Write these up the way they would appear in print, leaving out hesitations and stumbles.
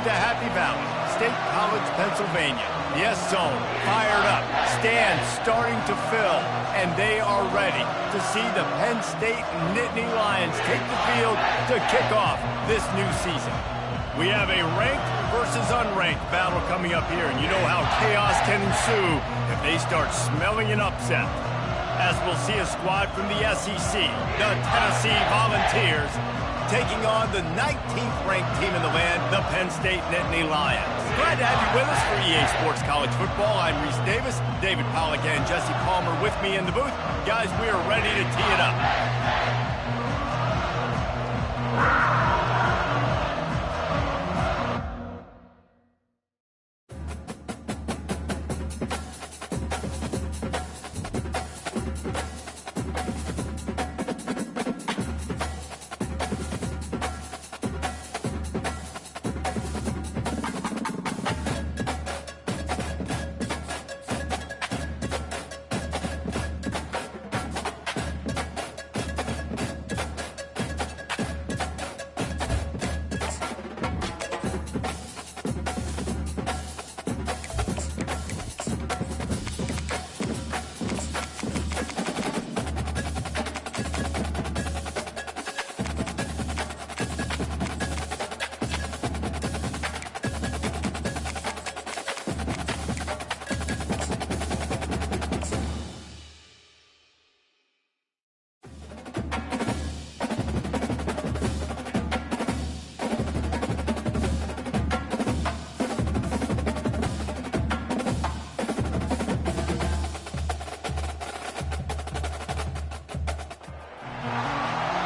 to Happy Valley, State College, Pennsylvania. The S-Zone fired up, stands starting to fill, and they are ready to see the Penn State Nittany Lions take the field to kick off this new season. We have a ranked versus unranked battle coming up here, and you know how chaos can ensue if they start smelling an upset. As we'll see a squad from the SEC, the Tennessee Volunteers, taking on the 19th ranked team in the land, the Penn State Nittany Lions. Glad to have you with us for EA Sports College Football. I'm Reese Davis, David Pollack and Jesse Palmer with me in the booth. Guys, we are ready to tee it up.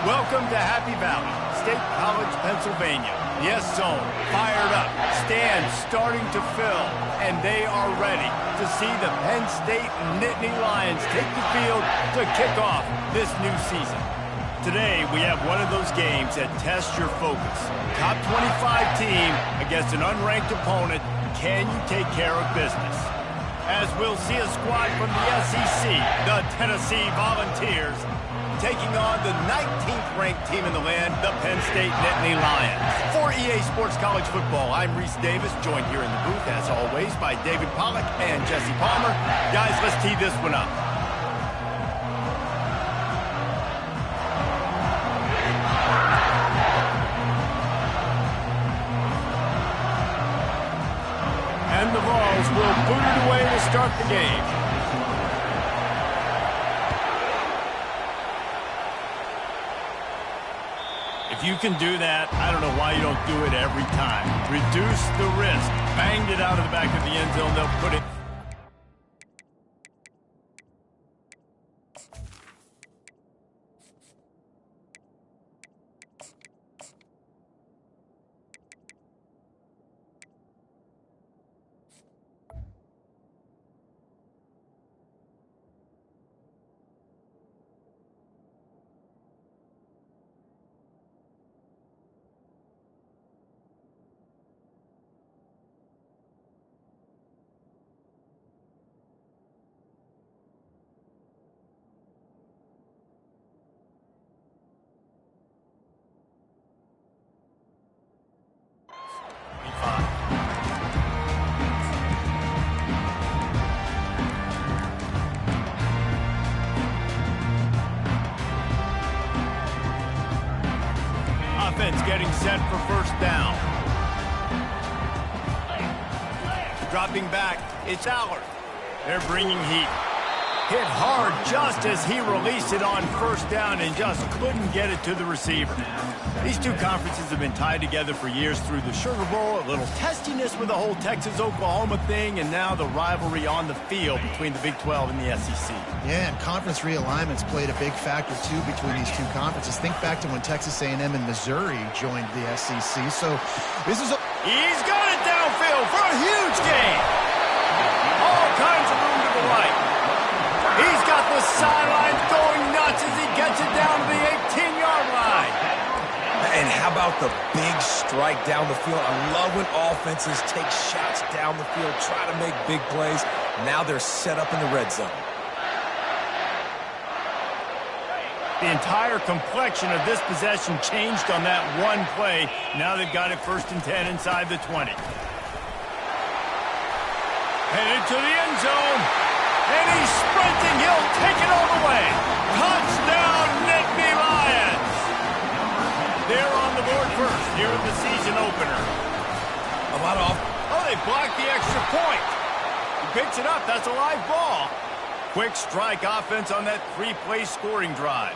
Welcome to Happy Valley, State College, Pennsylvania. The S-Zone fired up, stands starting to fill, and they are ready to see the Penn State Nittany Lions take the field to kick off this new season. Today, we have one of those games that tests your focus. Top 25 team against an unranked opponent. Can you take care of business? As we'll see a squad from the SEC, the Tennessee Volunteers, taking on the 19th ranked team in the land, the Penn State Nittany Lions. For EA Sports College Football, I'm Reese Davis, joined here in the booth, as always, by David Pollack and Jesse Palmer. Guys, let's tee this one up. And the Vols will boot it away to start the game. If you can do that, I don't know why you don't do it every time. Reduce the risk. Banged it out of the back of the end zone. They'll put it. Offense getting set for first down. Dropping back, it's Allard. They're bringing heat. Hit hard just as he released it on first down and just couldn't get it to the receiver. These two conferences have been tied together for years through the Sugar Bowl, a little testiness with the whole Texas-Oklahoma thing, and now the rivalry on the field between the Big 12 and the SEC. Yeah, and conference realignments played a big factor, too, between these two conferences. Think back to when Texas A&M and Missouri joined the SEC. So this is a... He's got it downfield for a huge gain. All kinds of room to the right. He's got the sidelines going nuts as he gets it down to the 18-yard line. And how about the big strike down the field? I love when offenses take shots down the field, try to make big plays. Now they're set up in the red zone. The entire complexion of this possession changed on that one play. Now they've got it 1st and 10 inside the 20. Headed to the end zone. And he's sprinting. He'll take it all the way. Touchdown, Nittany Lions. They're on the board first here in the season opener. A lot of... Oh, they blocked the extra point. He picks it up. That's a live ball. Quick strike offense on that 3-play scoring drive.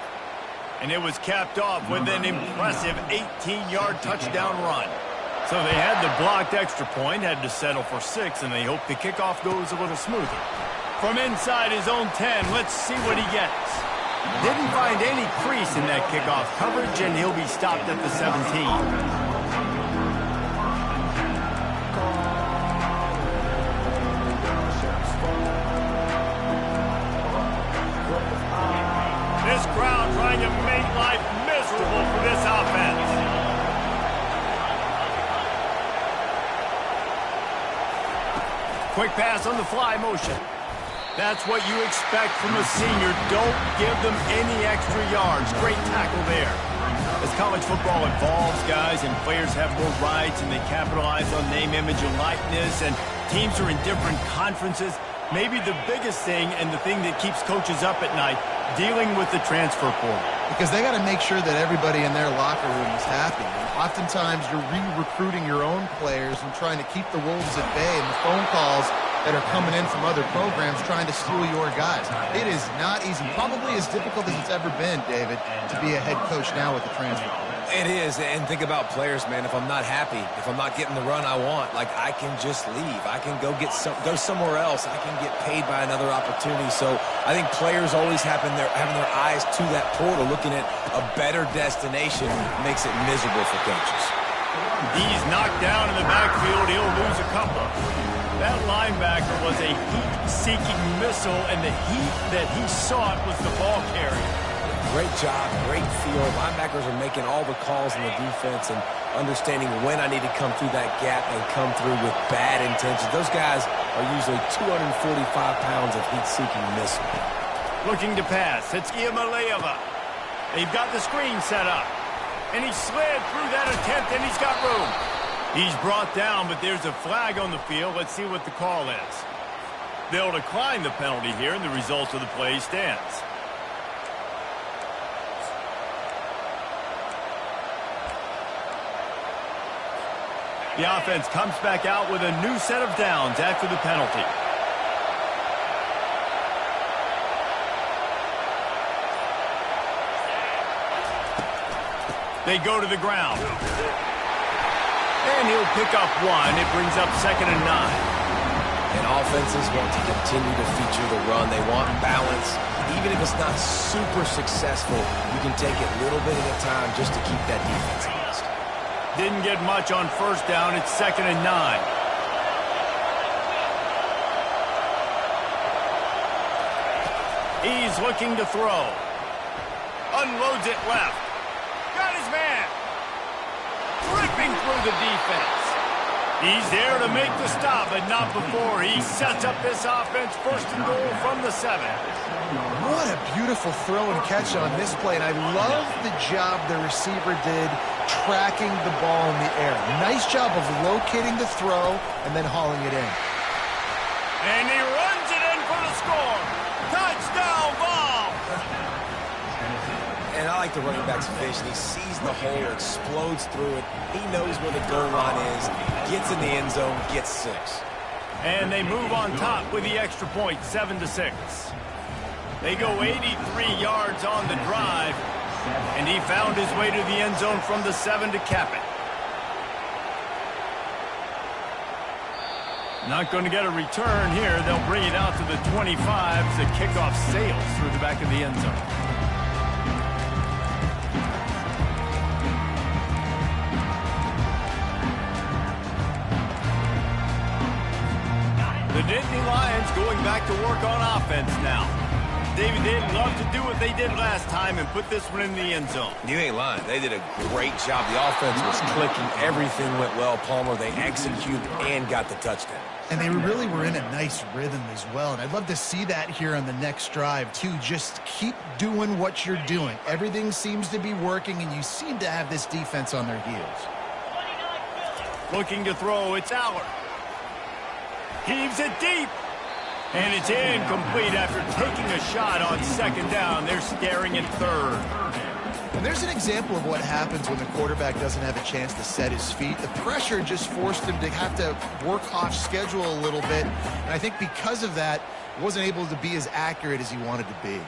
And it was capped off with an impressive 18-yard touchdown run. So they had the blocked extra point, had to settle for 6, and they hope the kickoff goes a little smoother. From inside his own 10, let's see what he gets. Didn't find any crease in that kickoff coverage, and he'll be stopped at the 17. This crowd trying to make life miserable for this offense. Quick pass on the fly motion. That's what you expect from a senior. Don't give them any extra yards. Great tackle there. As college football evolves, guys, and players have more rights and they capitalize on name, image, and likeness, and teams are in different conferences, maybe the biggest thing and the thing that keeps coaches up at night, dealing with the transfer portal. Because they got to make sure that everybody in their locker room is happy. And oftentimes you're re-recruiting your own players and trying to keep the wolves at bay, and the phone calls that are coming in from other programs trying to steal your guys. It is not easy. Probably as difficult as it's ever been, David, to be a head coach now with the transfer portal. It is, and think about players, man. If I'm not happy, if I'm not getting the run I want, like, I can just leave. I can go somewhere else. I can get paid by another opportunity. So I think players always having their eyes to that portal, looking at a better destination, makes it miserable for coaches. He's knocked down in the backfield. He'll lose a couple. That linebacker was a heat-seeking missile, and the heat that he sought was the ball carrier. Great job, great feel. Linebackers are making all the calls in the defense and understanding when I need to come through that gap and come through with bad intentions. Those guys are usually 245 pounds of heat-seeking missile. Looking to pass. It's Iamaleava. They've got the screen set up. And he slid through that attempt, and he's got room. He's brought down, but there's a flag on the field. Let's see what the call is. They'll decline the penalty here, and the result of the play stands. The offense comes back out with a new set of downs after the penalty. They go to the ground. And he'll pick up 1. It brings up 2nd and 9. And offenses want to continue to feature the run. They want balance. Even if it's not super successful, you can take it little bit at a time just to keep that defense honest. Didn't get much on 1st down. It's 2nd and 9. He's looking to throw. Unloads it left. Got his man. Ripping through the defense. He's there to make the stop, but not before. He sets up this offense 1st and goal from the 7. What a beautiful throw and catch on this play, and I love the job the receiver did tracking the ball in the air. Nice job of locating the throw and then hauling it in. And he runs it in for the score. Touchdown ball. And I like the running back's vision. He sees the hole, explodes through it. He knows where the goal line is, gets in the end zone, gets 6. And they move on top with the extra point, 7-6. They go 83 yards on the drive, and he found his way to the end zone from the 7 to cap it. Not going to get a return here. They'll bring it out to the 25 as the kickoff sails through the back of the end zone. The Nittany Lions going back to work on offense now. David, they'd love to do what they did last time and put this one in the end zone. You ain't lying. They did a great job. The offense was clicking. Everything went well, Palmer. They executed and got the touchdown. And they really were in a nice rhythm as well. And I'd love to see that here on the next drive, too. Just keep doing what you're doing. Everything seems to be working, and you seem to have this defense on their heels. Looking to throw, it's Aller. Heaves it deep. And it's incomplete after taking a shot on second down. They're staring at third. And there's an example of what happens when the quarterback doesn't have a chance to set his feet. The pressure just forced him to have to work off schedule a little bit. And I think because of that, he wasn't able to be as accurate as he wanted to be.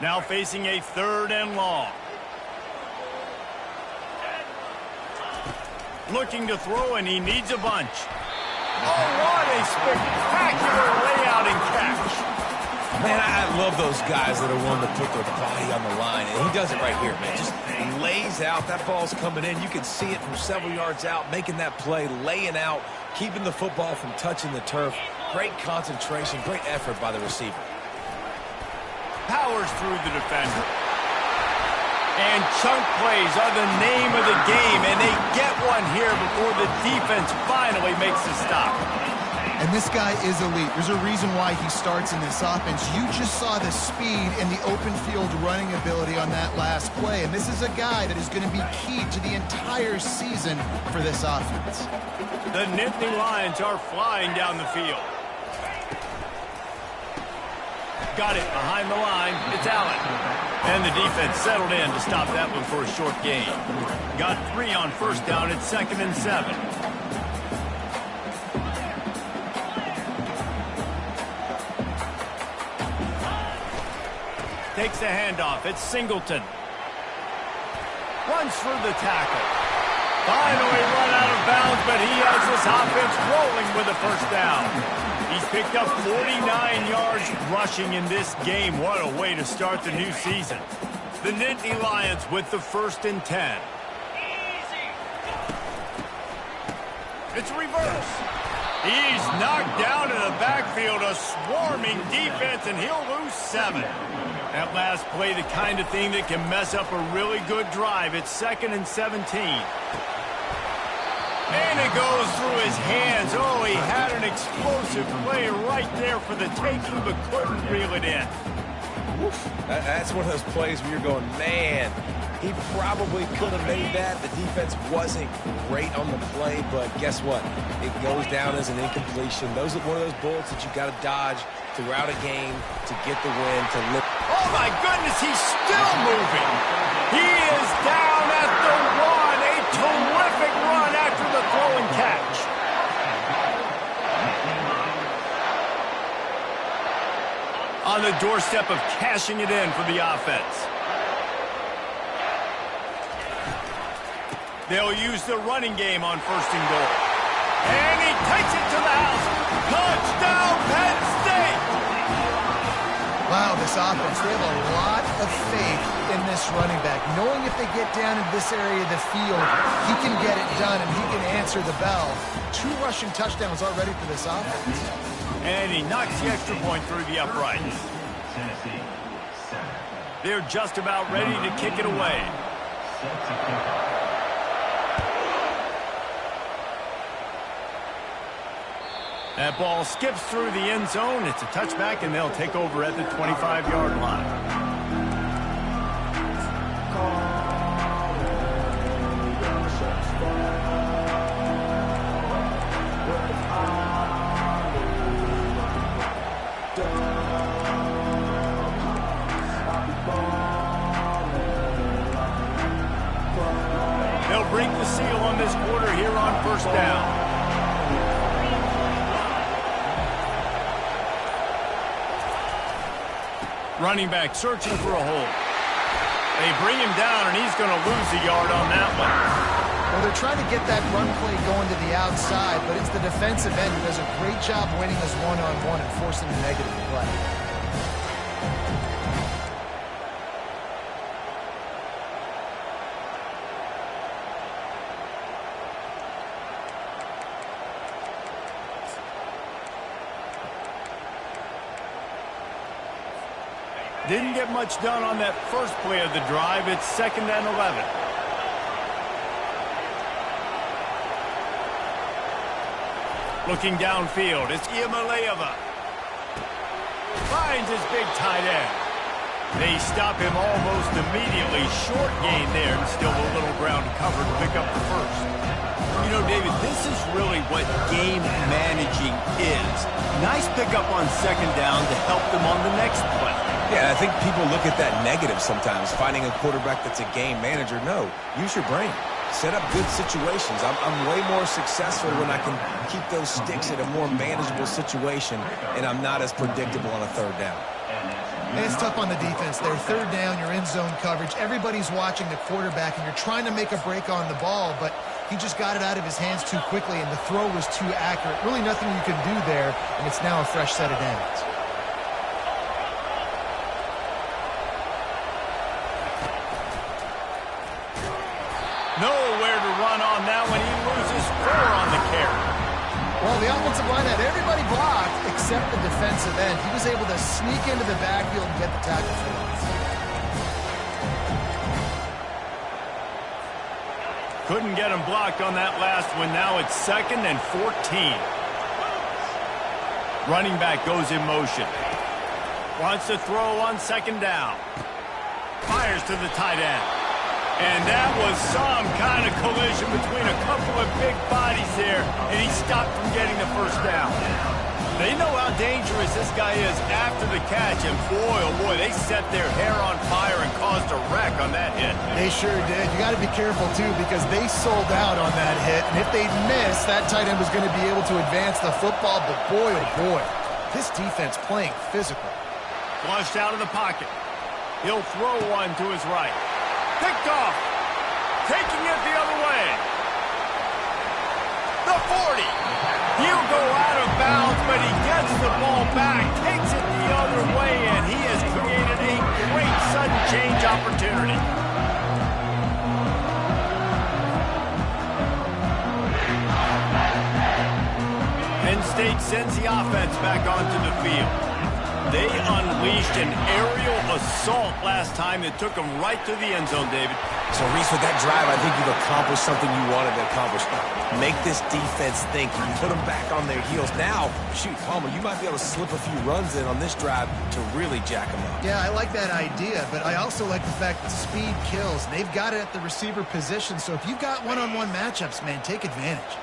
Now facing a 3rd and long. Looking to throw, and he needs a bunch. Oh, what a spectacular layout and catch. Man, I love those guys that are willing to put their body on the line, and he does it right here, man. Just lays out. That ball's coming in. You can see it from several yards out, making that play, laying out, keeping the football from touching the turf. Great concentration, great effort by the receiver. Powers through the defender. And chunk plays are the name of the game, and they get one here before the defense finally makes a stop. And this guy is elite. There's a reason why he starts in this offense. You just saw the speed and the open field running ability on that last play. And this is a guy that is going to be key to the entire season for this offense. The Nittany Lions are flying down the field. Got it behind the line. It's Allen. And the defense settled in to stop that one for a short gain. Got 3 on first down. It's 2nd and 7. Takes the handoff. It's Singleton. Runs through the tackle. Finally run out of bounds, but he has this offense rolling with a first down. He's picked up 49 yards rushing in this game. What a way to start the new season. The Nittany Lions with the 1st and 10. It's reverse. He's knocked down in the backfield, a swarming defense, and he'll lose 7. That last play, the kind of thing that can mess up a really good drive. It's 2nd and 17. And it goes through his hands. Oh, he had an explosive play right there for the taking, but couldn't reel it in. That's one of those plays where you're going, man, he probably could have made that. The defense wasn't great on the play, but guess what? It goes down as an incompletion. Those are one of those bullets that you got to dodge throughout a game to get the win, to lift. Oh, my goodness, he's still moving. He is down at the 1. A terrific run after the throw and catch. On the doorstep of cashing it in for the offense. They'll use the running game on 1st and goal. And he takes it to the house. Touchdown, Penn State! Wow, this offense, they have a lot of faith in this running back. Knowing if they get down in this area of the field, he can get it done and he can answer the bell. 2 rushing touchdowns already for this offense. And he knocks the extra point through the uprights. They're just about ready to kick it away. That ball skips through the end zone. It's a touchback, and they'll take over at the 25-yard line. They'll break the seal on this quarter here on 1st down. Running back searching for a hole. They bring him down, and he's going to lose a yard on that one. Well, they're trying to get that run play going to the outside, but it's the defensive end who does a great job winning his one-on-one and forcing the negative play. Didn't get much done on that first play of the drive. It's 2nd and 11. Looking downfield, it's Iamaleava. Finds his big tight end. They stop him almost immediately. Short gain there, and still a little ground covered to pick up the first. You know, David, this is really what game managing is. Nice pickup on second down to help them on the next play. Yeah, I think people look at that negative sometimes, finding a quarterback that's a game manager. No, use your brain. Set up good situations. I'm way more successful when I can keep those sticks in a more manageable situation, and I'm not as predictable on a third down. And it's tough on the defense there. Third down, you're in zone coverage. Everybody's watching the quarterback, and you're trying to make a break on the ball, but he just got it out of his hands too quickly, and the throw was too accurate. Really nothing you can do there, and it's now a fresh set of downs. Nowhere to run on that one. He loses 4 on the carry. Well, the offensive line had everybody blocked except the defensive end. He was able to sneak into the backfield and get the tackle for him. Couldn't get him blocked on that last one. Now it's 2nd and 14. Running back goes in motion. Wants to throw on second down. Fires to the tight end. And that was some kind of collision between a couple of big bodies there, and he stopped from getting the first down. They know how dangerous this guy is after the catch, and boy, oh boy, they set their hair on fire and caused a wreck on that hit. They sure did. You got to be careful, too, because they sold out on that hit, and if they'd missed, that tight end was going to be able to advance the football, but boy, oh boy, this defense playing physical. Flushed out of the pocket. He'll throw one to his right. Picked off. Taking it the other way. The 40. He'll go out of bounds, but he gets the ball back, takes it the other way, and he has created a great sudden change opportunity. Penn State sends the offense back onto the field. They unleashed an aerial assault last time that took them right to the end zone, David. So, Reese, with that drive, I think you've accomplished something you wanted to accomplish. Make this defense think. You put them back on their heels. Now, shoot, Palmer, you might be able to slip a few runs in on this drive to really jack them up. Yeah, I like that idea, but I also like the fact that speed kills. They've got it at the receiver position, so if you've got one-on-one matchups, man, take advantage.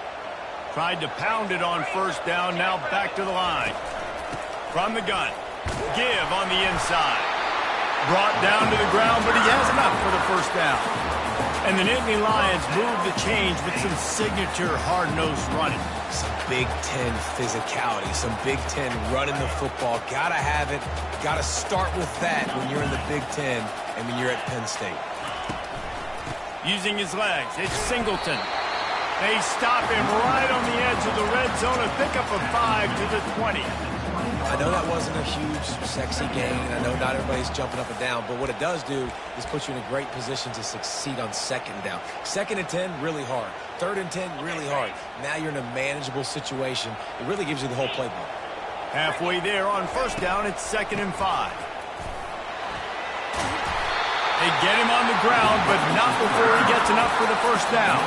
Tried to pound it on first down, now back to the line. From the gun. Give on the inside. Brought down to the ground, but he has enough for the first down. And the Nittany Lions move the change with some signature hard-nosed running. Some Big Ten physicality, some Big Ten running the football. Gotta have it. Gotta start with that when you're in the Big Ten and when you're at Penn State. Using his legs, it's Singleton. They stop him right on the edge of the red zone and pick up a 5 to the 20. I know that wasn't a huge, sexy gain. I know not everybody's jumping up and down, but what it does do is put you in a great position to succeed on second down. 2nd and 10, really hard. 3rd and 10, really hard. Now you're in a manageable situation. It really gives you the whole playbook. Halfway there on first down, it's 2nd and 5. They get him on the ground, but not before he gets enough for the first down.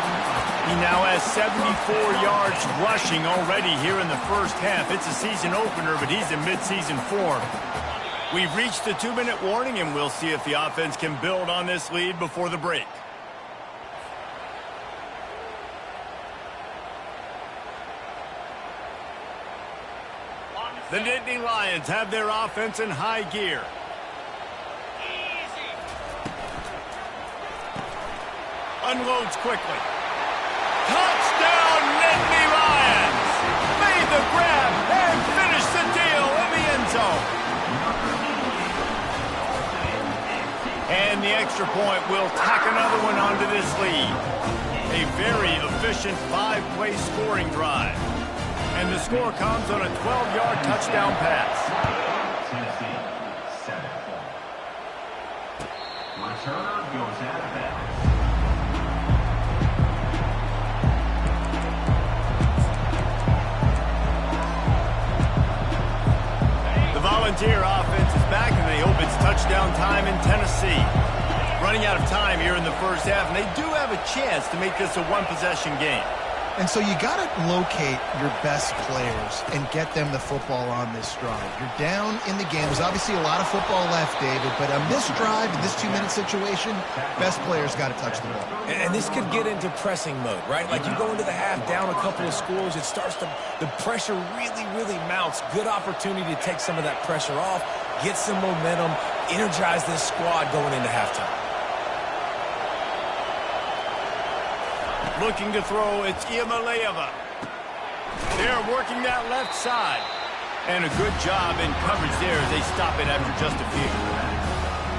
He now has 74 yards rushing already here in the first half. It's a season opener, but he's in midseason form. We've reached the 2-minute warning, and we'll see if the offense can build on this lead before the break. The Nittany Lions have their offense in high gear. Unloads quickly. Touchdown, Nittany Lions! Made the grab and finished the deal in the end zone. And the extra point will tack another one onto this lead. A very efficient 5-play scoring drive. And the score comes on a 12-yard touchdown pass. Returner goes out of bounds. Volunteer offense is back, and they hope it's touchdown time in Tennessee. Running out of time here in the first half, and they do have a chance to make this a one-possession game. And so you got to locate your best players and get them the football on this drive. You're down in the game. There's obviously a lot of football left, David, but on this drive, in this 2-minute situation, best players got to touch the ball. And this could get into pressing mode, right? Like you go into the half down a couple of scores, it starts to, the pressure really, really mounts. Good opportunity to take some of that pressure off, get some momentum, energize this squad going into halftime. Looking to throw, it's Ncaa. They're working that left side. And a good job in coverage there as they stop it after just a few.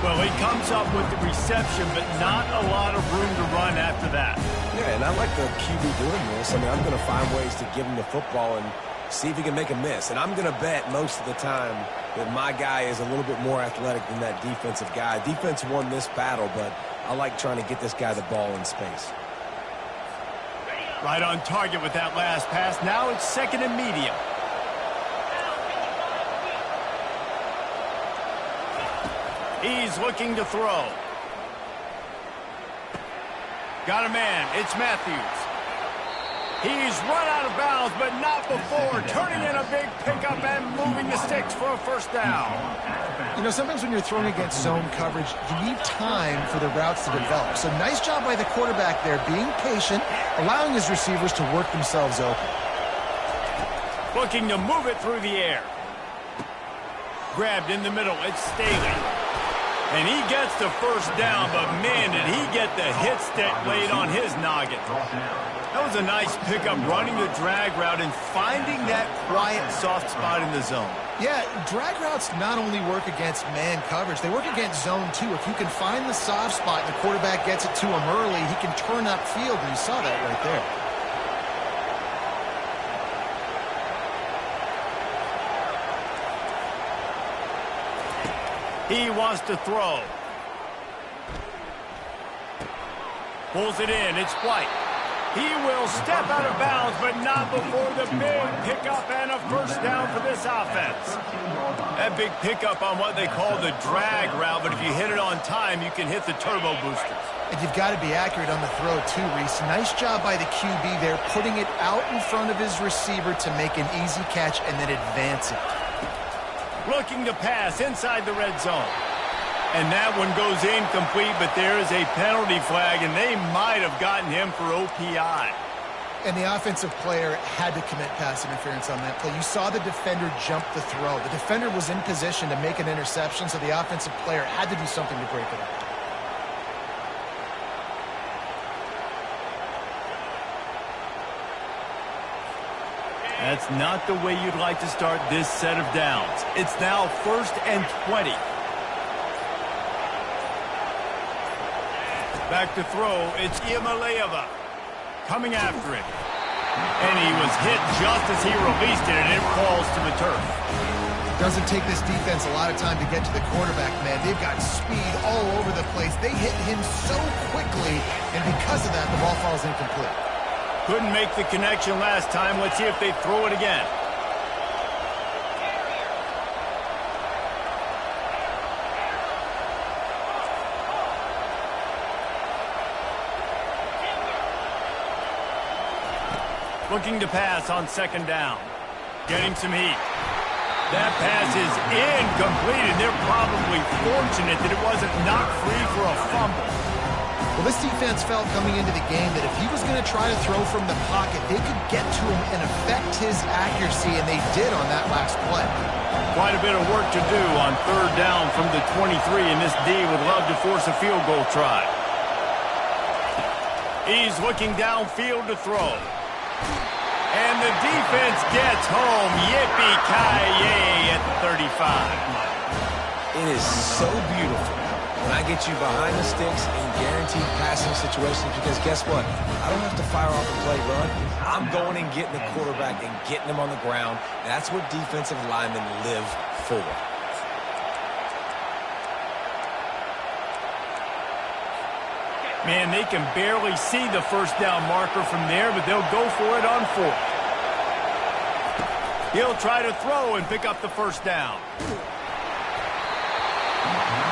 Well, he comes up with the reception, but not a lot of room to run after that. Yeah, and I like the QB doing this. I mean, I'm going to find ways to give him the football and see if he can make a miss. And I'm going to bet most of the time that my guy is a little bit more athletic than that defensive guy. Defense won this battle, but I like trying to get this guy the ball in space. Right on target with that last pass. Now it's 2nd and medium. He's looking to throw. Got a man. It's Matthews. He's run out of bounds, but not before turning in a big pickup and moving the sticks for a first down. You know, sometimes when you're throwing against zone coverage, you need time for the routes to develop. So nice job by the quarterback there, being patient, allowing his receivers to work themselves open. Looking to move it through the air. Grabbed in the middle. It's Staley. And he gets the first down, but man, did he get the hit stick laid on his noggin. That was a nice pickup, running the drag route and finding that quiet, soft spot in the zone. Yeah, drag routes not only work against man coverage, they work against zone too. If you can find the soft spot and the quarterback gets it to him early, he can turn upfield, and you saw that right there. He wants to throw. Pulls it in. It's White. He will step out of bounds, but not before the big pickup and a first down for this offense. That big pickup on what they call the drag route, but if you hit it on time, you can hit the turbo boosters. And you've got to be accurate on the throw too, Reese. Nice job by the QB there, putting it out in front of his receiver to make an easy catch and then advance it. Looking to pass inside the red zone. And that one goes incomplete, but there is a penalty flag, and they might have gotten him for OPI. And the offensive player had to commit pass interference on that play. You saw the defender jump the throw. The defender was in position to make an interception, so the offensive player had to do something to break it up. That's not the way you'd like to start this set of downs. It's now 1st and 20. Back to throw, it's Ncaa coming after it. And he was hit just as he released it, and it falls to the turf. Doesn't take this defense a lot of time to get to the quarterback, man. They've got speed all over the place. They hit him so quickly, and because of that, the ball falls incomplete. Couldn't make the connection last time. Let's see if they throw it again. Looking to pass on 2nd down. Getting some heat. That pass is incomplete, and they're probably fortunate that it wasn't knocked free for a fumble. Well, this defense felt coming into the game that if he was going to try to throw from the pocket, they could get to him and affect his accuracy, and they did on that last play. Quite a bit of work to do on 3rd down from the 23, and this D would love to force a field goal try. He's looking downfield to throw. And the defense gets home. Yippee-ki-yay at the 35. It is so beautiful when I get you behind the sticks in guaranteed passing situations, because guess what? I don't have to fire off a play run. I'm going and getting the quarterback and getting him on the ground. That's what defensive linemen live for. Man, they can barely see the first down marker from there, but they'll go for it on 4th. He'll try to throw and pick up the first down.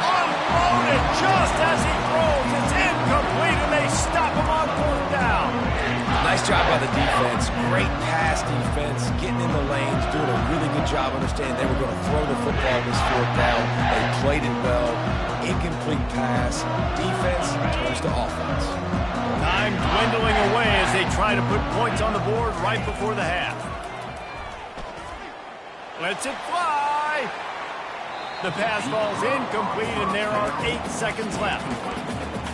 Unloaded just as he throws. It's incomplete, and they stop him on 4th down. Nice job by the defense. Great pass defense, getting in the lanes, doing a really good job understanding they were going to throw the football this fourth down. They played it well. Incomplete pass. Defense turns to offense. Time dwindling away as they try to put points on the board right before the half. Lets it fly. The pass falls incomplete, and there are 8 seconds left.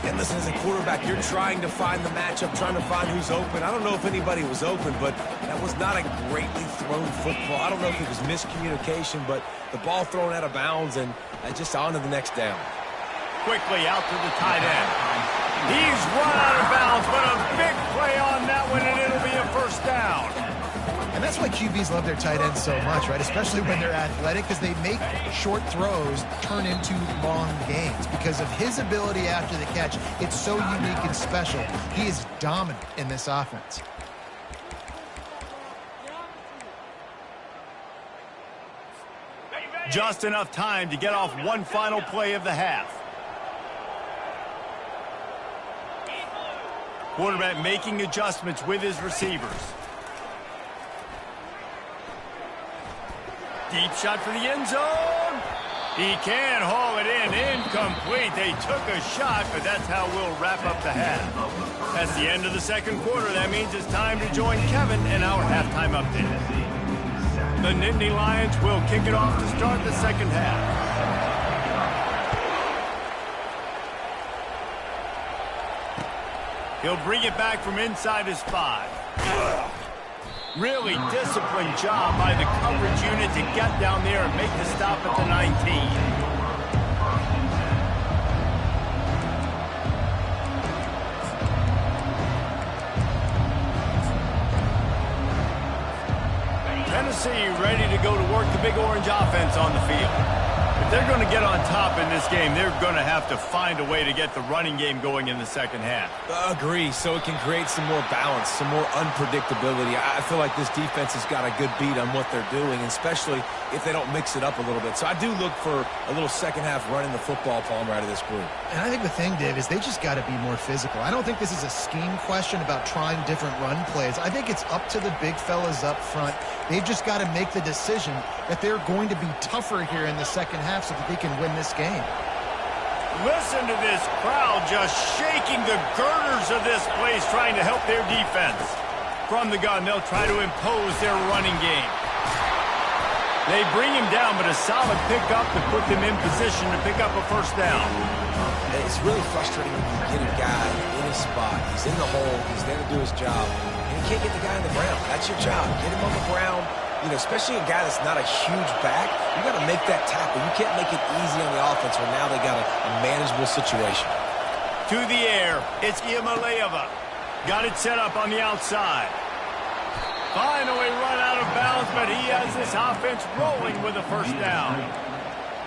And listen, as a quarterback, you're trying to find the matchup, trying to find who's open. I don't know if anybody was open, but that was not a greatly thrown football. I don't know if it was miscommunication, but the ball thrown out of bounds and just on to the next down. Quickly out to the tight end. He's run out of bounds, but a big play on that one, and it'll be a first down. And that's why QBs love their tight ends so much, right? Especially when they're athletic, because they make short throws turn into long gains. Because of his ability after the catch, it's so unique and special. He is dominant in this offense. Just enough time to get off one final play of the half. Quarterback making adjustments with his receivers. Deep shot for the end zone. He can haul it in. Incomplete. They took a shot, but that's how we'll wrap up the half. That's the end of the second quarter. That means it's time to join Kevin in our halftime update. The Nittany Lions will kick it off to start the second half. He'll bring it back from inside his 5. Really disciplined job by the coverage unit to get down there and make the stop at the 19. Tennessee ready to go to work the Big Orange offense on the field. If they're going to get on top in this game, they're going to have to find a way to get the running game going in the second half. Agree, so it can create some more balance, some more unpredictability. I feel like this defense has got a good beat on what they're doing, especially if they don't mix it up a little bit. So I do look for a little second half running the football, Palmer, out of this group. And I think the thing, Dave, is they just got to be more physical. I don't think this is a scheme question about trying different run plays. I think it's up to the big fellas up front. They've just got to make the decision that they're going to be tougher here in the second half so that they can win this game. Listen to this crowd just shaking the girders of this place, trying to help their defense. From the gun, they'll try to impose their running game. They bring him down, but a solid pickup to put them in position to pick up a first down. It's really frustrating when you get a guy in his spot. He's in the hole. He's there to do his job. And you can't get the guy on the ground. That's your job. Get him on the ground. You know, especially a guy that's not a huge back, you got to make that tackle. You can't make it easy on the offense where now they got a manageable situation. To the air, it's Iamaleava. Got it set up on the outside. Finally run out of bounds, but he has this offense rolling with a first down.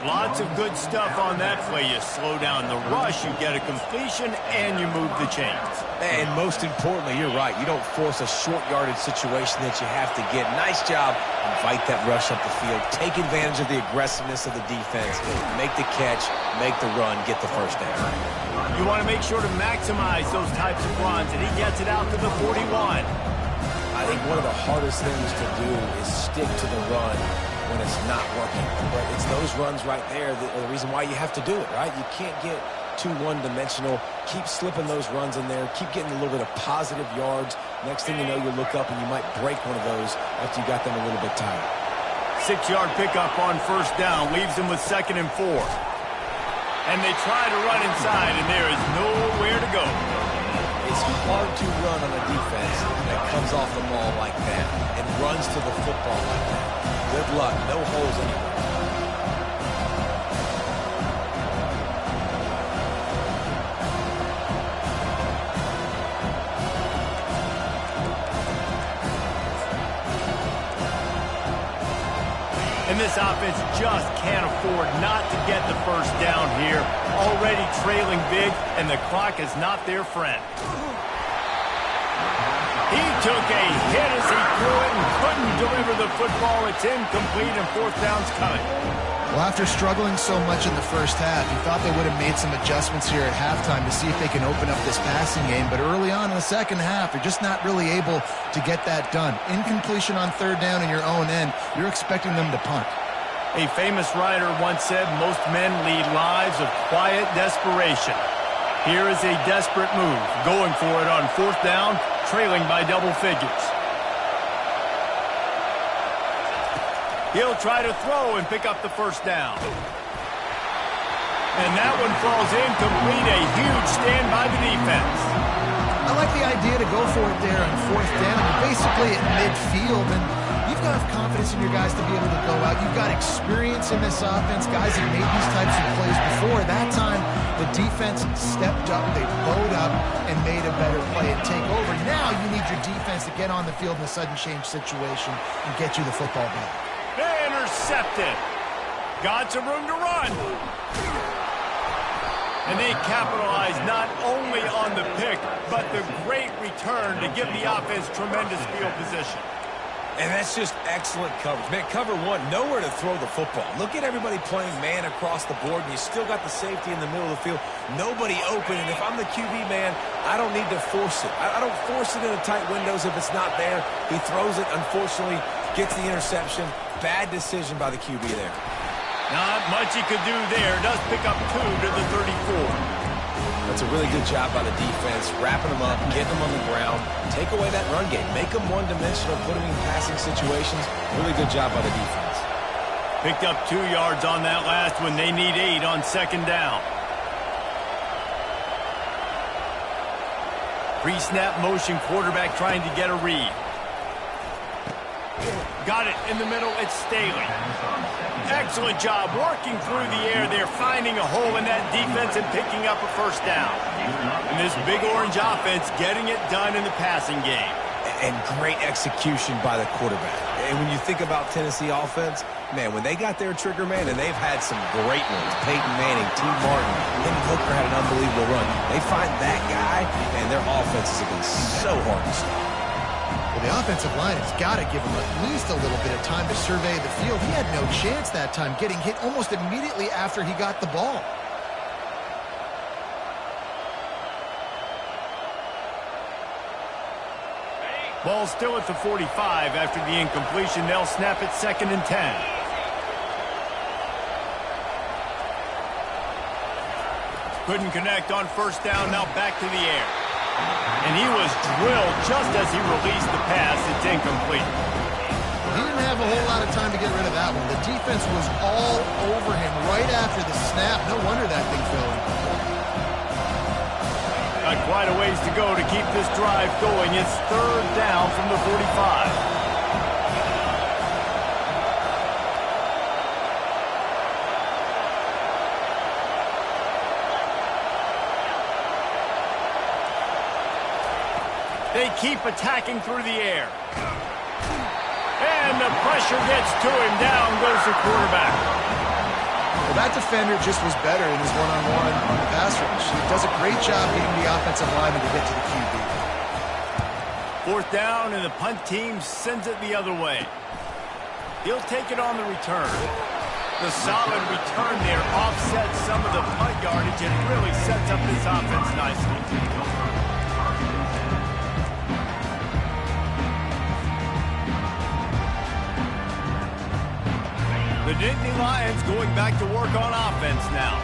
Lots of good stuff on that play. You slow down the rush, you get a completion, and you move the chains. And most importantly, you're right. You don't force a short yardage situation that you have to get. Nice job. Invite that rush up the field. Take advantage of the aggressiveness of the defense. Make the catch, make the run, get the first down. You want to make sure to maximize those types of runs, and he gets it out to the 41. I think one of the hardest things to do is stick to the run when it's not working. But it's those runs right there that are the reason why you have to do it, right? You can't get too one-dimensional. Keep slipping those runs in there. Keep getting a little bit of positive yards. Next thing you know, you look up and you might break one of those after you got them a little bit tired. 6-yard pickup on first down leaves them with 2nd and 4. And they try to run inside, and there is nowhere to go. It's hard to run on a defense that comes off the ball like that and runs to the football like that. Good luck. No holes anywhere. And this offense just can't afford not to get the first down here. Already trailing big, and the clock is not their friend. He took a hit as he threw it and couldn't deliver the football. It's incomplete, and 4th down's coming. Well, after struggling so much in the first half, you thought they would have made some adjustments here at halftime to see if they can open up this passing game. But early on in the second half, they're just not really able to get that done. Incompletion on third down in your own end, you're expecting them to punt. A famous writer once said most men lead lives of quiet desperation. Here is a desperate move, going for it on fourth down, trailing by double figures. He'll try to throw and pick up the first down. And that one falls incomplete. A huge stand by the defense. I like the idea to go for it there on fourth down. You're basically at midfield, and you've got confidence in your guys to be able to go out. You've got experience in this offense. Guys have made these types of plays before. That time, the defense stepped up. They bowed up and made a better play and take over. Now you need your defense to get on the field in a sudden change situation and get you the football back. Intercepted. Got some room to run. And they capitalize not only on the pick, but the great return to give the offense tremendous field position. And that's just excellent coverage. Man, cover one, nowhere to throw the football. Look at everybody playing man across the board, and you still got the safety in the middle of the field. Nobody open, and if I'm the QB man, I don't need to force it. I don't force it into tight windows if it's not there. He throws it, unfortunately, gets the interception. Bad decision by the QB there. Not much he could do there. Does pick up 2 to the 34. That's a really good job by the defense, wrapping them up, getting them on the ground, take away that run game, make them one-dimensional, put them in passing situations. Really good job by the defense. Picked up 2 yards on that last one. They need 8 on second down. Pre-snap motion, quarterback trying to get a read. Got it in the middle. It's Staley. Excellent job working through the air there, finding a hole in that defense and picking up a first down. And this big orange offense getting it done in the passing game. And great execution by the quarterback. And when you think about Tennessee offense, man, when they got their trigger man, and they've had some great ones, Peyton Manning, T. Martin, Henry Hooker had an unbelievable run. They find that guy, and their offenses have been so hard to stop. Well, the offensive line has got to give him at least a little bit of time to survey the field. He had no chance that time, getting hit almost immediately after he got the ball. Ball still at the 45 after the incompletion. They'll snap it 2nd and 10. Couldn't connect on first down. Now back to the air. And he was drilled just as he released the pass. It's incomplete. He didn't have a whole lot of time to get rid of that one. The defense was all over him right after the snap. No wonder that thing fell in. Got quite a ways to go to keep this drive going. It's 3rd down from the 45. They keep attacking through the air. And the pressure gets to him. Down goes the quarterback. Well, that defender just was better in his one-on-one on the pass rush. He does a great job getting the offensive lineman to get to the QB. 4th down, and the punt team sends it the other way. He'll take it on the return. The solid return there offsets some of the punt yardage and really sets up this offense nicely. The Nittany Lions going back to work on offense now.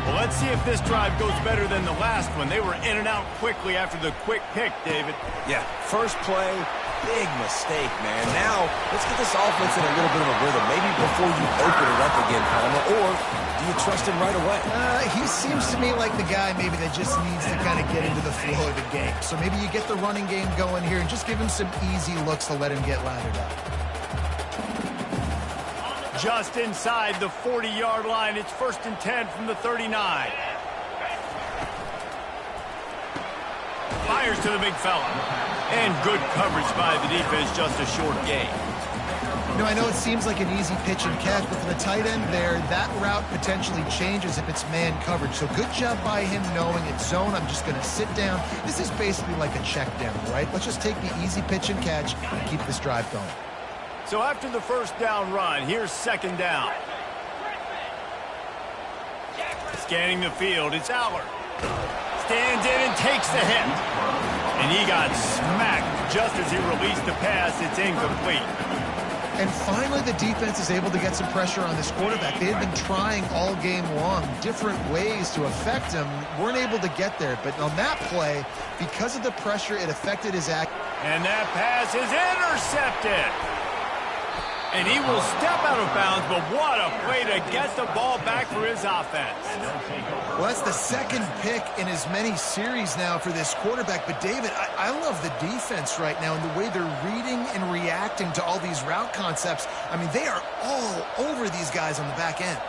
Well, let's see if this drive goes better than the last one. They were in and out quickly after the quick pick, David. Yeah, first play, big mistake, man. Now, let's get this offense in a little bit of a rhythm. Maybe before you open it up again, Palmer, or do you trust him right away? He seems to me like the guy maybe that just needs to kind of get into the flow of the game. So maybe you get the running game going here and just give him some easy looks to let him get lathered up. Just inside the 40-yard line. It's 1st and 10 from the 39. Fires to the big fella. And good coverage by the defense, just a short gain. You know, I know it seems like an easy pitch and catch, but for the tight end there, that route potentially changes if it's man coverage. So good job by him knowing it's zone. I'm just going to sit down. This is basically like a check down, right? Let's just take the easy pitch and catch and keep this drive going. So after the first down run, here's 2nd down. Scanning the field, it's Allard. Stands in and takes the hit. And he got smacked just as he released the pass. It's incomplete. And finally, the defense is able to get some pressure on this quarterback. They had been trying all game long different ways to affect him. Weren't able to get there. But on that play, because of the pressure, it affected his act. And that pass is intercepted. And he will step out of bounds, but what a play to get the ball back for his offense. Well, that's the second pick in as many series now for this quarterback. But, David, I love the defense right now and the way they're reading and reacting to all these route concepts. I mean, they are all over these guys on the back end.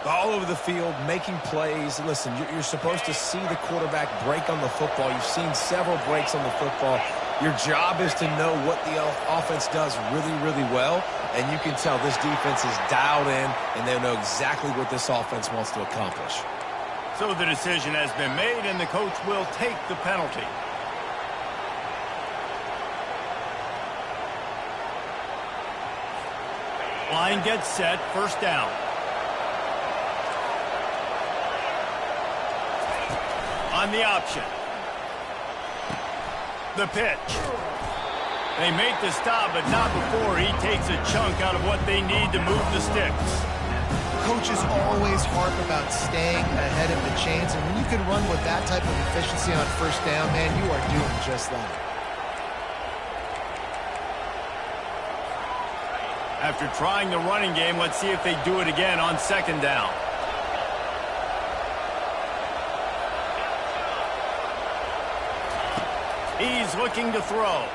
All over the field, making plays. Listen, you're supposed to see the quarterback break on the football. You've seen several breaks on the football. Your job is to know what the offense does really, really well, and you can tell this defense is dialed in, and they know exactly what this offense wants to accomplish. So the decision has been made, and the coach will take the penalty. Line gets set, first down. On the option. The pitch. They make the stop, but not before he takes a chunk out of what they need to move the sticks. Coaches always harp about staying ahead of the chains, and when you can run with that type of efficiency on first down, man, you are doing just that. After trying the running game, let's see if they do it again on second down. He's looking to throw.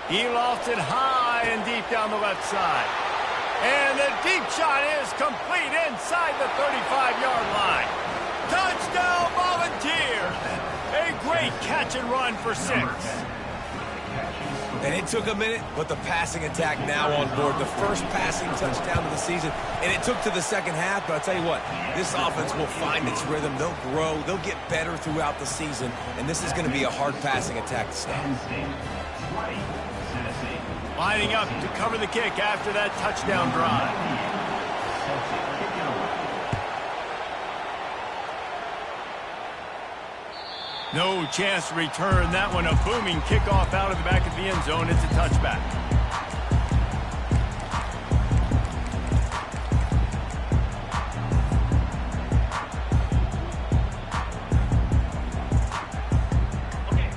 He lofts it high and deep down the left side. And the deep shot is complete inside the 35-yard line. Touchdown, Volunteers! A great catch and run for 6. And it took a minute, but the passing attack now on board. The first passing touchdown of the season. And it took to the second half, but I'll tell you what, this offense will find its rhythm. They'll grow. They'll get better throughout the season. And this is going to be a hard passing attack to stop. Lining up to cover the kick after that touchdown drive. No chance to return that one. A booming kickoff out of the back of the end zone. It's a touchback.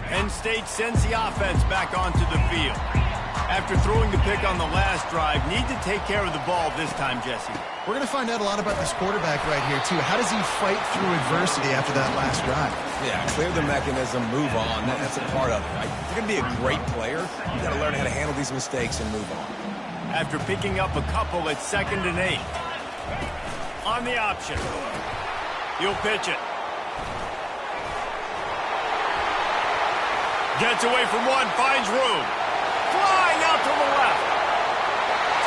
Penn State sends the offense back onto the field. After throwing the pick on the last drive, need to take care of the ball this time, Jesse. We're going to find out a lot about this quarterback right here, too. How does he fight through adversity after that last drive? Yeah, clear the mechanism, move on. That's a part of it, right? If you're going to be a great player, you got to learn how to handle these mistakes and move on. After picking up a couple at 2nd and 8. On the option. He'll pitch it. Gets away from one, finds room. Flying out to the left.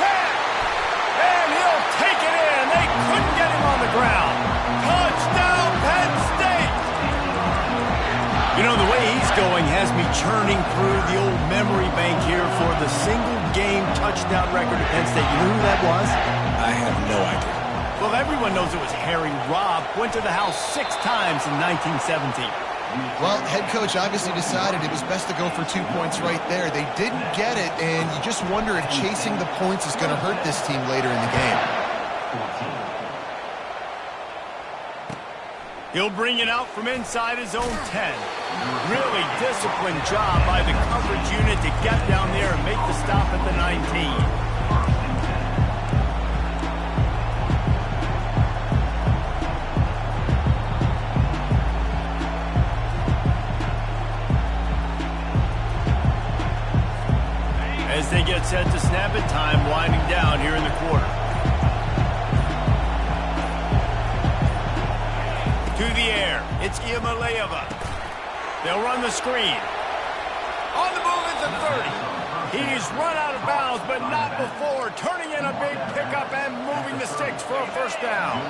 10. And he'll take it in. They couldn't get him on the ground. Touchdown, Penn State. You know, the way he's going has me churning through the old memory bank here for the single-game touchdown record at Penn State. You know who that was? I have no idea. Well, everyone knows it was Harry Robb. Went to the house 6 times in 1917. Well, head coach obviously decided it was best to go for 2 points right there. They didn't get it, and you just wonder if chasing the points is going to hurt this team later in the game. He'll bring it out from inside his own 10. Really disciplined job by the coverage unit to get down there and make the stop at the 19. As they get set to snap it, time winding down here in the quarter. To the air, it's Iamaleava. They'll run the screen. On the move at the 30. He's run out of bounds, but not before. Turning in a big pickup and moving the sticks for a first down.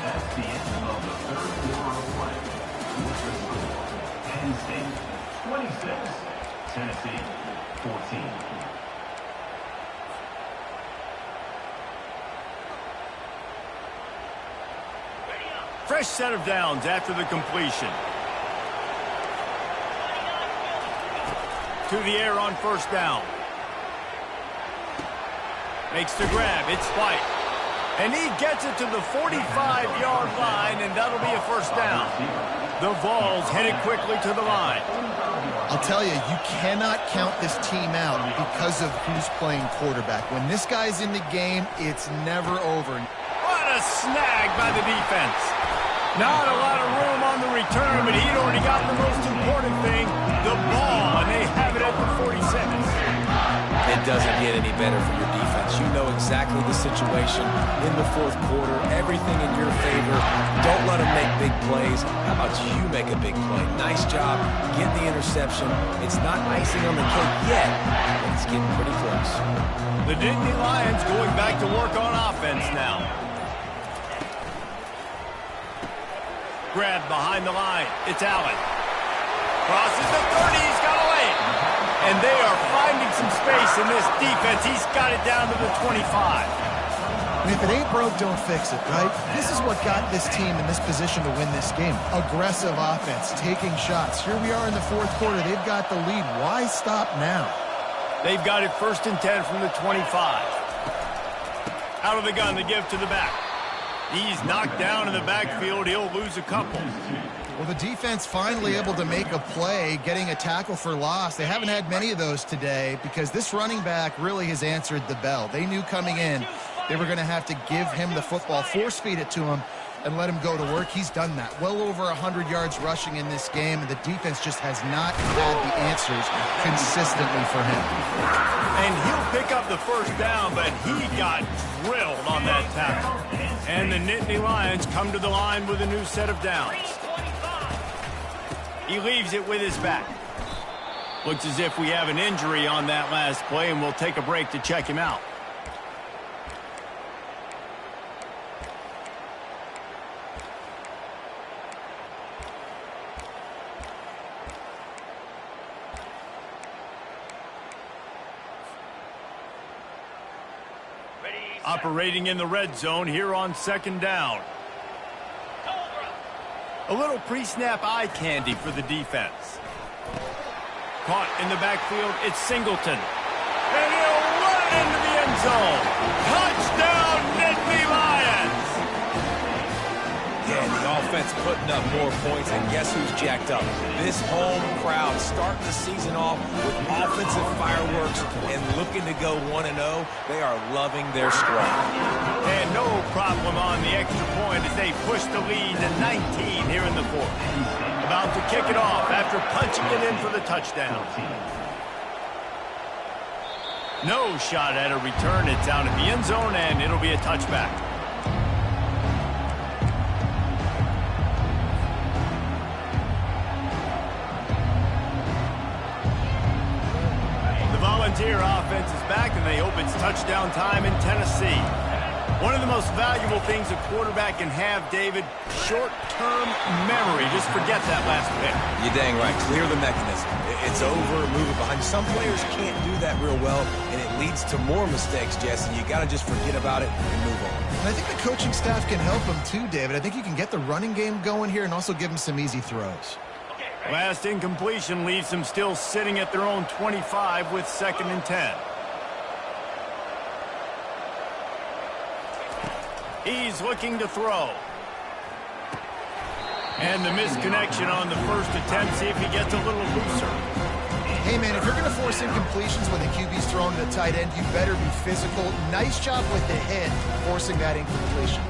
That's the end of the third quarter of play. Penn State 26, Tennessee 14. Fresh set of downs after the completion. To the air on first down. Makes the grab. It's White. And he gets it to the 45-yard line, and that'll be a first down. The Vols headed quickly to the line. I'll tell you, you cannot count this team out because of who's playing quarterback. When this guy's in the game, it's never over. What a snag by the defense. Not a lot of room on the return, but he'd already got the most important thing, the ball, and they have it at the 46. It doesn't get any better for your defense. You know exactly the situation in the fourth quarter, everything in your favor. Don't let them make big plays. How about you make a big play? Nice job getting the interception. It's not icing on the cake yet, but it's getting pretty close. The Nittany Lions going back to work on offense now. Grab behind the line. It's Allen. Crosses the 30. He's got a lane. And they are finding some space in this defense. He's got it down to the 25. And if it ain't broke, don't fix it, right? This is what got this team in this position to win this game. Aggressive offense, taking shots. Here we are in the fourth quarter. They've got the lead. Why stop now? They've got it 1st and 10 from the 25. Out of the gun, the give to the back. He's knocked down in the backfield. He'll lose a couple. Well, the defense finally able to make a play, getting a tackle for loss. They haven't had many of those today because this running back really has answered the bell. They knew coming in they were going to have to give him the football, force feed it to him, and let him go to work. He's done that. Well over 100 yards rushing in this game, and the defense just has not had the answers consistently for him. And he'll pick up the first down, but he got drilled on that tackle. And the Nittany Lions come to the line with a new set of downs. He leaves it with his back. Looks as if we have an injury on that last play, and we'll take a break to check him out. Operating in the red zone here on 2nd down. A little pre-snap eye candy for the defense. Caught in the backfield, it's Singleton. And he'll run into the end zone. Touchdown, Nittany Lions! Yeah, the offense putting up more points, and guess who's jacked up? This home crowd starting the season off with offensive fireworks and looking to go 1-0. They are loving their squad. And no problem on the extra point as they push the lead to 19 here in the fourth. About to kick it off after punching it in for the touchdown. No shot at a return. It's out at the end zone, and it'll be a touchback. The Volunteer offense is back, and they hope it's touchdown time in Tennessee. One of the most valuable things a quarterback can have, David, short-term memory. Just forget that last pick. You're dang right. Clear the mechanism. It's over, move it behind. Some players can't do that real well, and it leads to more mistakes, Jesse. You got to just forget about it and move on. And I think the coaching staff can help him too, David. I think you can get the running game going here and also give him some easy throws. Last incompletion leaves them still sitting at their own 25 with 2nd and 10. He's looking to throw. And the misconnection on the first attempt. See if he gets a little looser. Hey, man, if you're going to force incompletions when the QB's throwing to the tight end, you better be physical. Nice job with the head forcing that incompletion.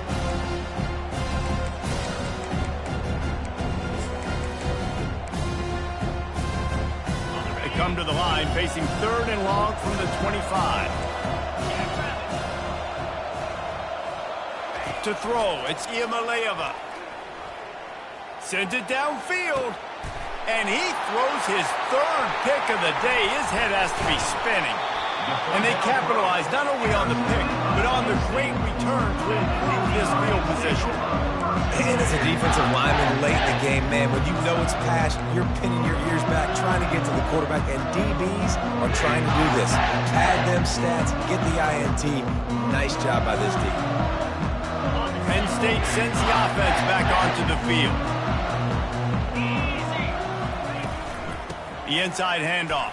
They come to the line facing 3rd and long from the 25. To throw, it's Iamaleava. Sends it downfield. And he throws his 3rd pick of the day. His head has to be spinning. And they capitalize not only on the pick, but on the great return to improve this field position. And as a defensive lineman late in the game, man, when you know it's past, you're pinning your ears back, trying to get to the quarterback, and DBs are trying to do this. Pad them stats, get the INT. Nice job by this team. Penn State sends the offense back onto the field. The inside handoff.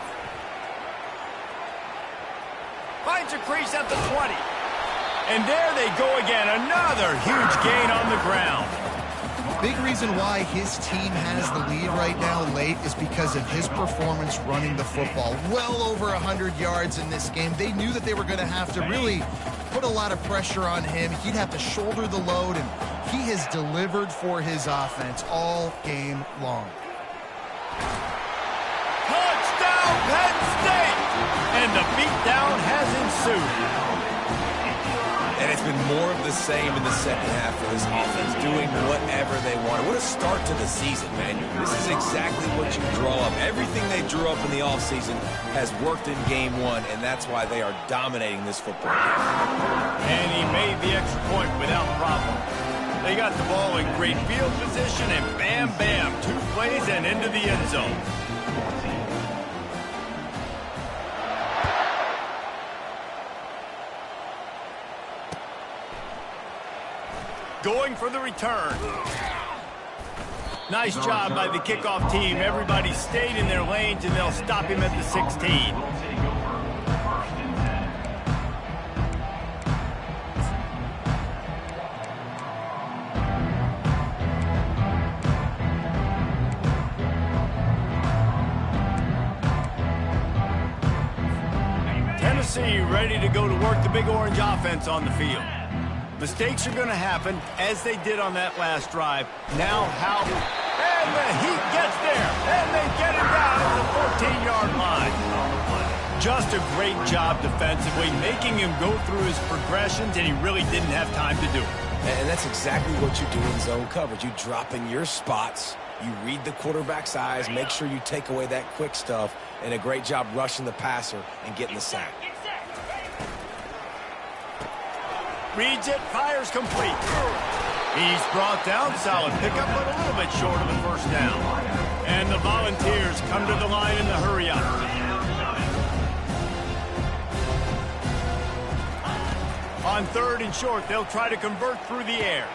Finds a crease at the 20. And there they go again. Another huge gain on the ground. Big reason why his team has the lead right now late is because of his performance running the football. Well over 100 yards in this game. They knew that they were going to have to really put a lot of pressure on him. He'd have to shoulder the load, and he has delivered for his offense all game long. Touchdown, Penn State! And the beatdown has ensued. And it's been more of the same in the second half for this offense, doing whatever they wanted. What a start to the season, man. This is exactly what you draw up. Everything they drew up in the offseason has worked in game one, and that's why they are dominating this football game. And he made the extra point without problem. They got the ball in great field position, and bam, bam, 2 plays and into the end zone. Going for the return. Nice job by the kickoff team. Everybody stayed in their lanes, and they'll stop him at the 16. Tennessee ready to go to work the Big Orange offense on the field. Mistakes are going to happen, as they did on that last drive. Now how... And the Heat gets there, and they get him down at the 14-yard line. Just a great job defensively, making him go through his progressions, and he really didn't have time to do it. And that's exactly what you do in zone coverage. You drop in your spots, you read the quarterback's eyes, make sure you take away that quick stuff, and a great job rushing the passer and getting the sack. Reads it, fires complete. He's brought down, solid pickup, but a little bit short of the first down. And the Volunteers come to the line in the hurry-up. On 3rd and short, they'll try to convert through the air.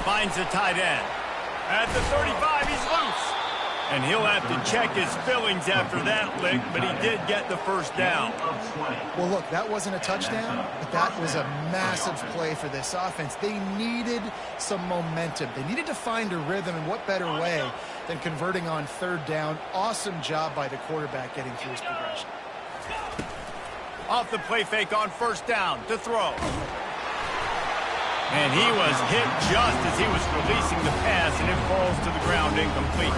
Finds the tight end. At the 35, he's loose. And he'll have to check his fillings after that lick, but he did get the first down. Well, look, that wasn't a touchdown, but that was a massive play for this offense. They needed some momentum. They needed to find a rhythm, and what better way than converting on 3rd down. Awesome job by the quarterback getting through his progression. Off the play fake on 1st down to throw. And he was hit just as he was releasing the pass, and it falls to the ground incomplete.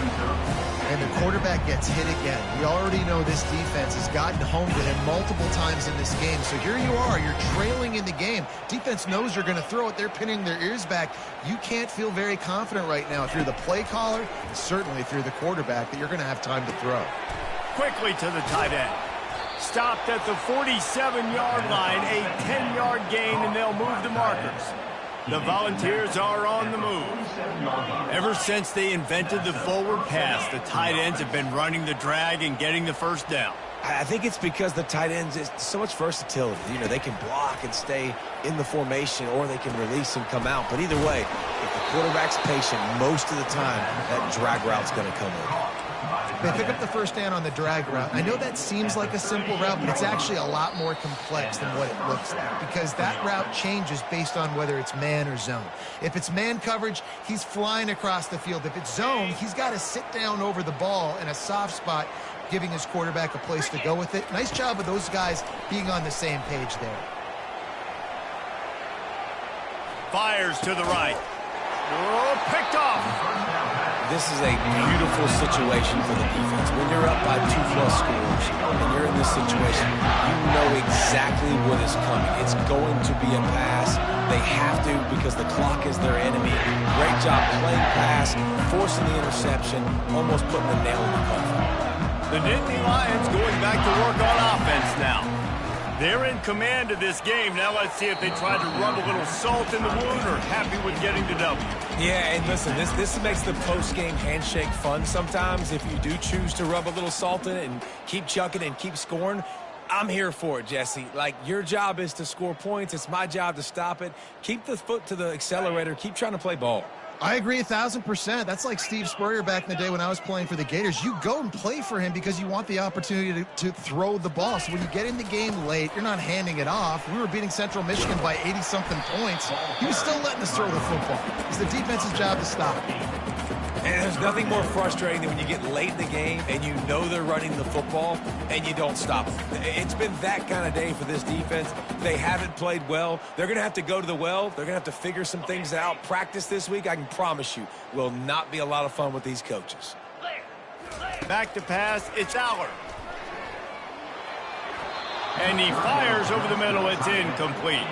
And the quarterback gets hit again. We already know this defense has gotten home to him multiple times in this game. So here you are, you're trailing in the game. Defense knows you're going to throw it. They're pinning their ears back. You can't feel very confident right now if you're the play caller, and certainly if you're the quarterback, that you're going to have time to throw. Quickly to the tight end. Stopped at the 47-yard line, a 10-yard gain, and they'll move the markers. The Volunteers are on the move. Ever since they invented the forward pass, the tight ends have been running the drag and getting the first down. I think it's because the tight ends is so much versatility. You know, they can block and stay in the formation, or they can release and come out. But either way, if the quarterback's patient, most of the time, that drag route's going to come in. They pick up the first down on the drag route. I know that seems like a simple route, but it's actually a lot more complex than what it looks like, because that route changes based on whether it's man or zone. If it's man coverage, he's flying across the field. If it's zone, he's got to sit down over the ball in a soft spot, giving his quarterback a place to go with it. Nice job of those guys being on the same page there. Fires to the right. Oh, picked off. This is a beautiful situation for the defense. When you're up by 2+ scores and you're in this situation, you know exactly what is coming. It's going to be a pass. They have to, because the clock is their enemy. Great job playing pass, forcing the interception, almost putting the nail in the coffin. The Nittany Lions going back to work on offense now. They're in command of this game. Now let's see if they try to rub a little salt in the wound or happy with getting the W. Yeah, and listen, this makes the post-game handshake fun sometimes. If you do choose to rub a little salt in it and keep chucking and keep scoring, I'm here for it, Jesse. Like, your job is to score points. It's my job to stop it. Keep the foot to the accelerator. Keep trying to play ball. I agree 1,000%. That's like Steve Spurrier back in the day when I was playing for the Gators. You go and play for him because you want the opportunity to throw the ball. So when you get in the game late, you're not handing it off. We were beating Central Michigan by 80-something points. He was still letting us throw the football. It's the defense's job to stop. And there's nothing more frustrating than when you get late in the game and you know they're running the football and you don't stop them. It's been that kind of day for this defense. They haven't played well. They're going to have to go to the well. They're going to have to figure some things out. Practice this week, I can promise you, will not be a lot of fun with these coaches. Back to pass, it's Aller. And he fires over the middle. It's incomplete.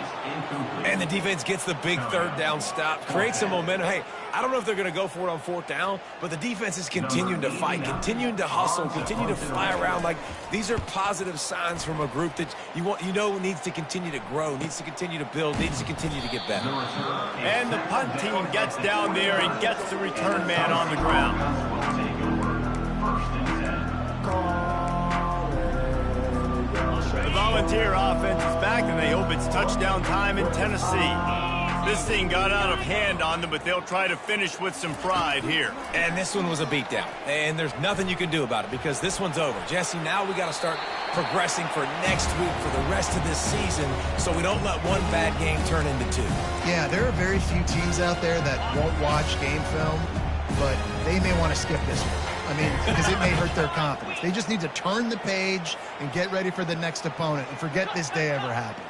And the defense gets the big third down stop, creates some momentum. Hey, I don't know if they're going to go for it on fourth down, but the defense is continuing to fight, continuing to hustle, continue to fly around. Like, these are positive signs from a group that you know needs to continue to grow, needs to continue to build, needs to continue to get better. And the punt team gets down there and gets the return man on the ground. The Volunteer offense is back, and they hope it's touchdown time in Tennessee. This thing got out of hand on them, but they'll try to finish with some pride here. And this one was a beatdown, and there's nothing you can do about it because this one's over. Jesse, now we got to start progressing for next week, for the rest of this season, so we don't let one bad game turn into two. Yeah, there are very few teams out there that won't watch game film, but they may want to skip this one. I mean, because it may hurt their confidence. They just need to turn the page and get ready for the next opponent and forget this day ever happened.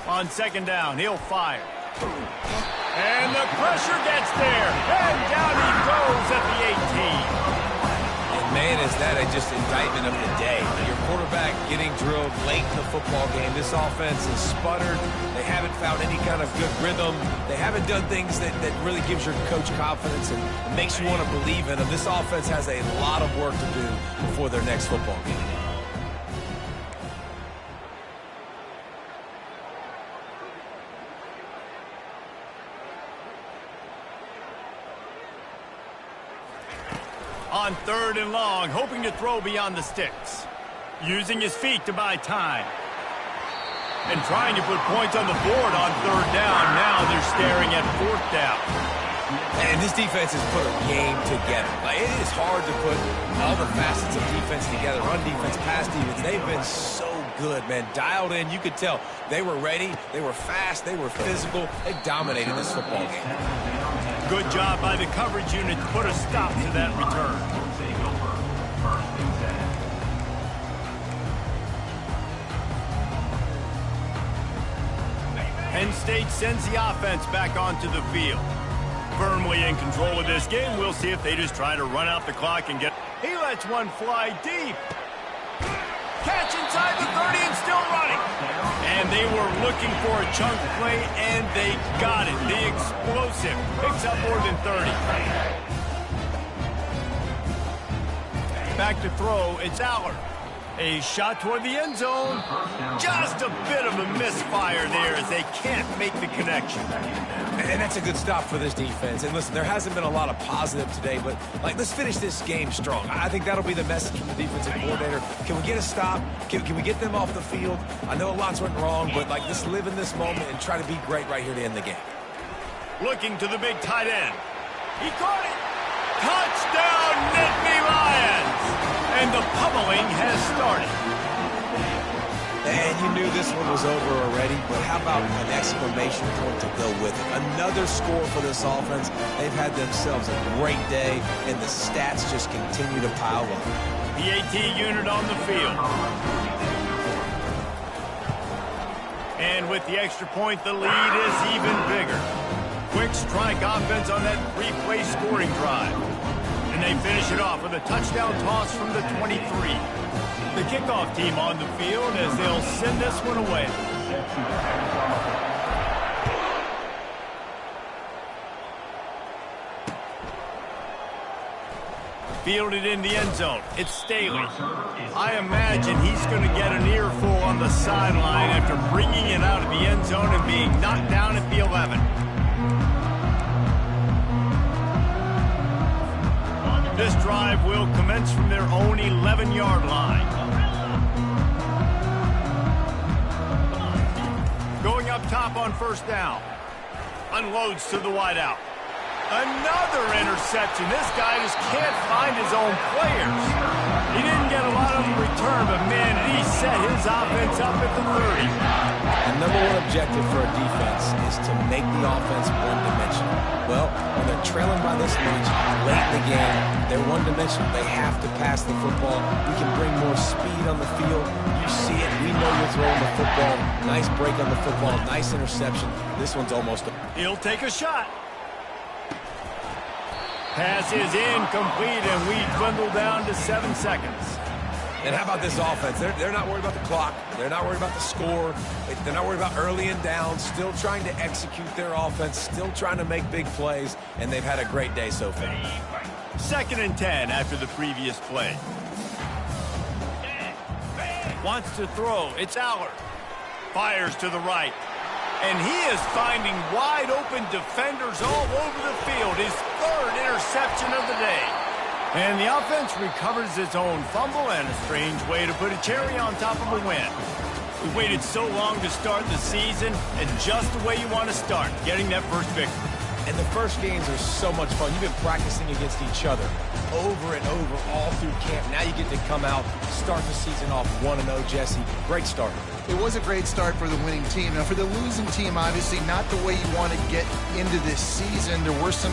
On second down, he'll fire. And the pressure gets there. And down he goes at the 18. And man, is that just indictment of the day. Your quarterback getting drilled late in the football game. This offense is sputtered. They haven't found any kind of good rhythm. They haven't done things that really gives your coach confidence and makes you want to believe in them. This offense has a lot of work to do before their next football game. On third and long, hoping to throw beyond the sticks. Using his feet to buy time. And trying to put points on the board on third down. Now they're staring at fourth down. And this defense has put a game together. Like, it is hard to put all the facets of defense together. Run defense, pass defense. They've been so good, man. Dialed in. You could tell they were ready. They were fast. They were physical. They dominated this football game. Good job by the coverage unit to put a stop to that return. Penn State sends the offense back onto the field. Firmly in control of this game. We'll see if they just try to run out the clock and get... He lets one fly deep. Catch inside the 30 and still running. And they were looking for a chunk play, and they got it. The explosive picks up more than 30. Back to throw, it's Aller. A shot toward the end zone. Just a bit of a misfire there as they can't make the connection. And that's a good stop for this defense. And listen, there hasn't been a lot of positive today, but let's finish this game strong. I think that'll be the message from the defensive coordinator. Can we get a stop? Can we get them off the field? I know lots went wrong, but let's live in this moment and try to be great right here to end the game. Looking to the big tight end. He caught it. Touchdown, Nittany Lions! And the pummeling has started. And you knew this one was over already, but how about an exclamation point to go with it? Another score for this offense. They've had themselves a great day, and the stats just continue to pile up. The AT unit on the field. And with the extra point, the lead is even bigger. Quick strike offense on that three-play scoring drive. And they finish it off with a touchdown toss from the 23. The kickoff team on the field as they'll send this one away. Fielded in the end zone. It's Staley. I imagine he's going to get an earful on the sideline after bringing it out of the end zone and being knocked down at the 11. This drive will commence from their own 11-yard line. Going up top on first down. Unloads to the wideout. Another interception. This guy just can't find his own players. He didn't get a lot of them return, but man, he set his offense up at the 30. The number one objective for a defense is to make the offense one-dimensional. Well, when they're trailing by this much late in the game, they're one-dimensional. They have to pass the football. We can bring more speed on the field. You see it. We know you're throwing the football. Nice break on the football. Nice interception. This one's almost a... He'll take a shot. Pass is incomplete, and we dwindle down to 7 seconds. And how about this offense? They're not worried about the clock. They're not worried about the score. They're not worried about early and down. Still trying to execute their offense. Still trying to make big plays. And they've had a great day so far. 2nd and 10 after the previous play. Wants to throw. It's Allard. Fires to the right. And he is finding wide-open defenders all over the field. His 3rd interception of the day. And the offense recovers its own fumble, and a strange way to put a cherry on top of a win. We waited so long to start the season, and just the way you want to start, getting that first victory. And the first games are so much fun. You've been practicing against each other over and over all through camp. Now you get to come out, start the season off 1-0, Jesse. Great start. It was a great start for the winning team. Now, for the losing team, obviously not the way you want to get into this season. There were some